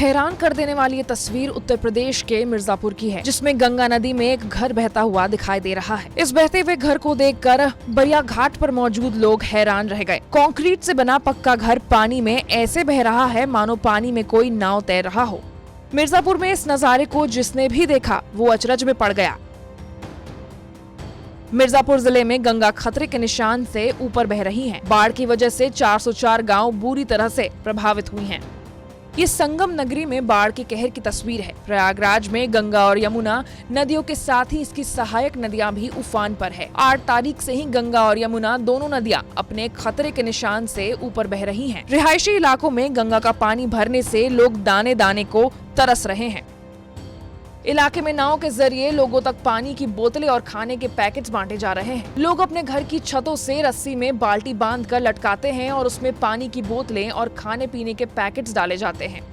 हैरान कर देने वाली ये तस्वीर उत्तर प्रदेश के मिर्जापुर की है, जिसमें गंगा नदी में एक घर बहता हुआ दिखाई दे रहा है। इस बहते हुए घर को देखकर बरिया घाट पर मौजूद लोग हैरान रह गए। कंक्रीट से बना पक्का घर पानी में ऐसे बह रहा है मानो पानी में कोई नाव तैर रहा हो। मिर्जापुर में इस नजारे को जिसने भी देखा वो अचरज में पड़ गया। मिर्जापुर जिले में गंगा खतरे के निशान से ऊपर बह रही है। बाढ़ की वजह से 404 गांव बुरी तरह से प्रभावित हुई हैं। ये संगम नगरी में बाढ़ के कहर की तस्वीर है। प्रयागराज में गंगा और यमुना नदियों के साथ ही इसकी सहायक नदियां भी उफान पर है। 8 तारीख से ही गंगा और यमुना दोनों नदियां अपने खतरे के निशान से ऊपर बह रही हैं। रिहायशी इलाकों में गंगा का पानी भरने से लोग दाने दाने को तरस रहे हैं। इलाके में नाव के जरिए लोगों तक पानी की बोतलें और खाने के पैकेट्स बांटे जा रहे हैं। लोग अपने घर की छतों से रस्सी में बाल्टी बांधकर लटकाते हैं और उसमें पानी की बोतलें और खाने पीने के पैकेट्स डाले जाते हैं।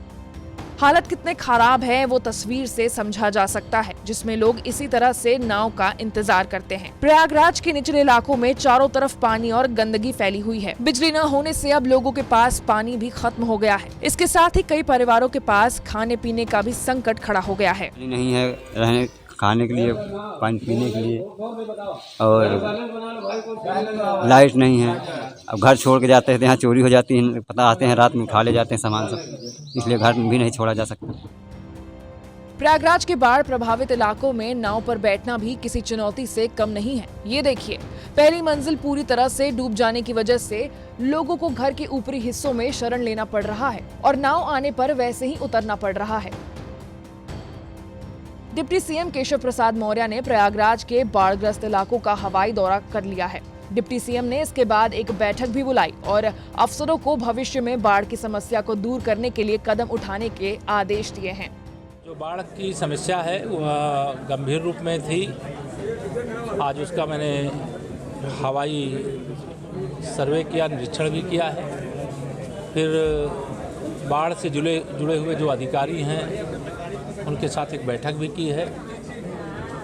हालत कितने खराब है वो तस्वीर से समझा जा सकता है, जिसमें लोग इसी तरह से नाव का इंतजार करते हैं। प्रयागराज के निचले इलाकों में चारों तरफ पानी और गंदगी फैली हुई है। बिजली न होने से अब लोगों के पास पानी भी खत्म हो गया है। इसके साथ ही कई परिवारों के पास खाने पीने का भी संकट खड़ा हो गया है। नहीं है रहने खाने के लिए, पानी पीने के लिए, और लाइट नहीं है। अब घर छोड़ के जाते हैं तो यहाँ चोरी हो जाती है, पता आते हैं रात में उठा ले जाते हैं सामान सब, इसलिए घर भी नहीं छोड़ा जा सकता। प्रयागराज के बाढ़ प्रभावित इलाकों में नाव पर बैठना भी किसी चुनौती से कम नहीं है। ये देखिए, पहली मंजिल पूरी तरह से डूब जाने की वजह से लोगों को घर के ऊपरी हिस्सों में शरण लेना पड़ रहा है और नाव आने पर वैसे ही उतरना पड़ रहा है। डिप्टी सीएम केशव प्रसाद मौर्य ने प्रयागराज के बाढ़ग्रस्त इलाकों का हवाई दौरा कर लिया है। डिप्टी सीएम ने इसके बाद एक बैठक भी बुलाई और अफसरों को भविष्य में बाढ़ की समस्या को दूर करने के लिए कदम उठाने के आदेश दिए हैं। जो बाढ़ की समस्या है वह गंभीर रूप में थी। आज उसका मैंने हवाई सर्वे किया, निरीक्षण भी किया है। फिर बाढ़ से जुड़े हुए जो अधिकारी हैं उनके साथ एक बैठक भी की है।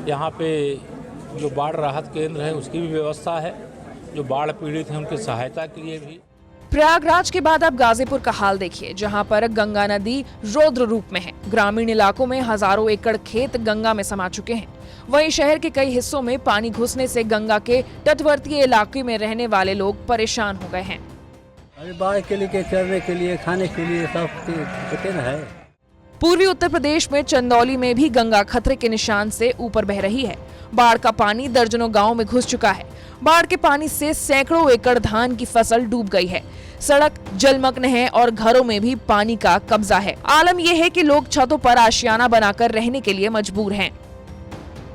यहाँ पे जो बाढ़ राहत केंद्र है उसकी भी व्यवस्था है। जो बाढ़ पीड़ित हैं उनकी सहायता के लिए भी। प्रयागराज के बाद अब गाजीपुर का हाल देखिए, जहां पर गंगा नदी रौद्र रूप में है। ग्रामीण इलाकों में हजारों एकड़ खेत गंगा में समा चुके हैं। वहीं शहर के कई हिस्सों में पानी घुसने से गंगा के तटवर्ती इलाके में रहने वाले लोग परेशान हो गए हैं। अभी बाढ़ के लिए, चरने के लिए, खाने के लिए सब है। पूर्वी उत्तर प्रदेश में चंदौली में भी गंगा खतरे के निशान से ऊपर बह रही है। बाढ़ का पानी दर्जनों गांवों में घुस चुका है। बाढ़ के पानी से सैकड़ों एकड़ धान की फसल डूब गई है। सड़क जलमग्न है और घरों में भी पानी का कब्जा है। आलम यह है कि लोग छतों पर आशियाना बनाकर रहने के लिए मजबूर हैं।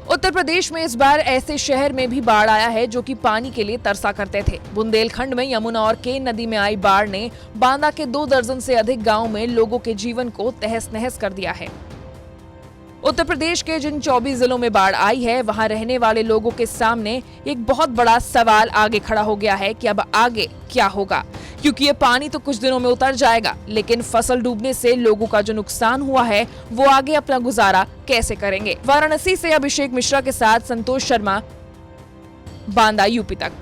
उत्तर प्रदेश में इस बार ऐसे शहर में भी बाढ़ आया है जो कि पानी के लिए तरसा करते थे। बुंदेलखंड में यमुना और केन नदी में आई बाढ़ ने बांदा के 2 दर्जन से अधिक गांव में लोगों के जीवन को तहस नहस कर दिया है। उत्तर प्रदेश के जिन 24 जिलों में बाढ़ आई है वहां रहने वाले लोगों के सामने एक बहुत बड़ा सवाल आगे खड़ा हो गया है कि अब आगे क्या होगा, क्योंकि ये पानी तो कुछ दिनों में उतर जाएगा, लेकिन फसल डूबने से लोगों का जो नुकसान हुआ है वो आगे अपना गुजारा कैसे करेंगे। वाराणसी से अभिषेक मिश्रा के साथ संतोष शर्मा, बांदा, यूपी तक।